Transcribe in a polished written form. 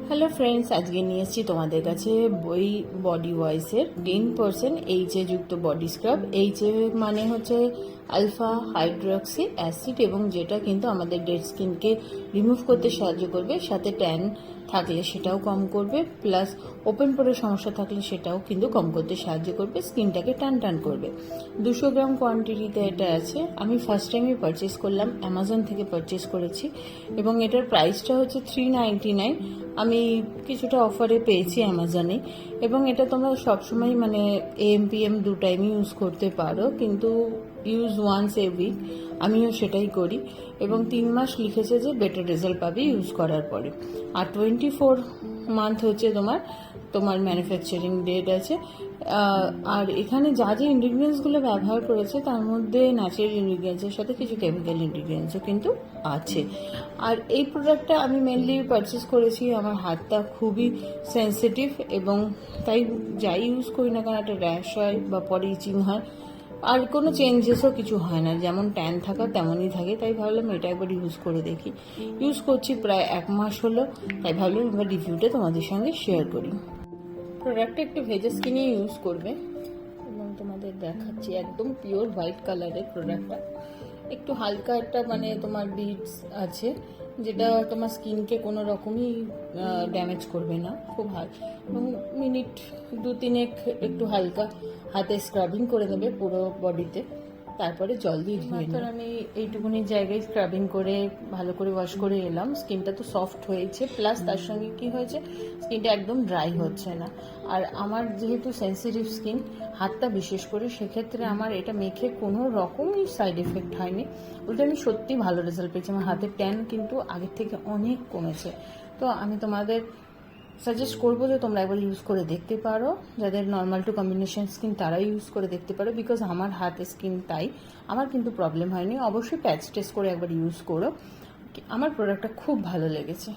Hello friends, আজকে নিয়ে এসেছি তোমাদের কাছে বডি ওয়াইসের 10% এইচএ যুক্ত বডি স্ক্রাব। এইচএ মানে হচ্ছে আলফা হাইড্রক্সি অ্যাসিড, এবং যেটা কিন্তু আমাদের ডেড স্কিনকে রিমুভ করতে সাহায্য করবে, সাথে ট্যান থাকলে সেটাও কম করবে, প্লাস ওপেন পোরের সমস্যা থাকলে সেটাও কিন্তু কম করতে সাহায্য করবে, স্কিনটাকে টান টান করবে। 200 গ্রাম কোয়ান্টিটিতে এটা আছে। আমি ফার্স্ট টাইমই পারচেস করলাম, অ্যামাজন থেকে পারচেস করেছি, এবং এটার প্রাইসটা হচ্ছে 399। আমি কিছুটা অফারে পেয়েছি অ্যামাজনে, এবং এটা তোমরা সবসময় মানে AM PM 2 টাইমই ইউজ করতে পারো, কিন্তু ইউজ ওয়ান্স এ উইক। আমিও সেটাই করি, এবং 3 মাস লিখেছে যে বেটার রেজাল্ট পাবে ইউজ করার পরে। আর 24 মান্থ হচ্ছে তোমার তোমার ম্যানুফ্যাকচারিং ডেট আছে। আর এখানে যা যে ইনগ্রিডিয়েন্টসগুলো ব্যবহার করেছে তার মধ্যে ন্যাচারাল ইনগ্রিডিয়েন্টসের সাথে কিছু কেমিক্যাল ইনগ্রিডিয়েন্টসও কিন্তু আছে। আর এই প্রোডাক্টটা আমি মেনলি পারচেস করেছি, আমার হাতটা খুবই সেন্সিটিভ, এবং তাই যাই ইউজ করি না কেন একটা র্যাশ হয় বা পরে ইচিং হয়, আর কোনো চেঞ্জেসও কিছু হয় না, যেমন ট্যান থাকা তেমনই থাকে। তাই ভাবলাম এটা একবার ইউজ করে দেখি। ইউজ করছি প্রায় 1 মাস হলো, তাই ভাবলাম এবার রিভিউটা তোমাদের সঙ্গে শেয়ার করি। প্রোডাক্টটা একটু ভেজে স্কিনে ইউজ করবে, এবং তোমাদের দেখাচ্ছি একদম পিওর হোয়াইট কালারের প্রোডাক্টটা। একটু হালকা একটা মানে তোমার বিডস আছে, যেটা তোমার স্কিনকে কোনো রকমই ড্যামেজ করবে না, খুব এবং মিনিট 2-3 একটু হালকা হাতে স্ক্রাবিং করে দেবে পুরো বডিতে, তারপরে জল দিয়ে ধুয়ে নেবে। আমি এইটুকুনি জায়গায় স্ক্রাবিং করে ভালো করে ওয়াশ করে এলাম। স্কিনটা তো সফট হয়েছে, প্লাস তার সঙ্গে কি হয়েছে, স্কিনটা একদম ড্রাই হচ্ছে না। আর আমার যেহেতু সেন্সিটিভ স্কিন, হাতটা বিশেষ করে, সেক্ষেত্রে আমার এটা মেখে কোনো রকমই সাইড এফেক্ট হয়নি। উল্টে আমি সত্যি ভালো রেজাল্ট পেয়েছি। আমার হাতের ট্যান কিন্তু আগের থেকে অনেক কমেছে। তো আমি তোমাদের সাজেস্ট করবো যে তোমরা একবার ইউজ করে দেখতে পারো, যাদের নর্মাল টু কম্বিনেশন স্কিন তারা ইউজ করে দেখতে পারো, বিকজ আমার হাতের স্কিন তাই, আমার কিন্তু প্রবলেম হয়নি। অবশ্যই প্যাচ টেস্ট করে একবার ইউজ করো। আমার প্রোডাক্টটা খুব ভালো লেগেছে।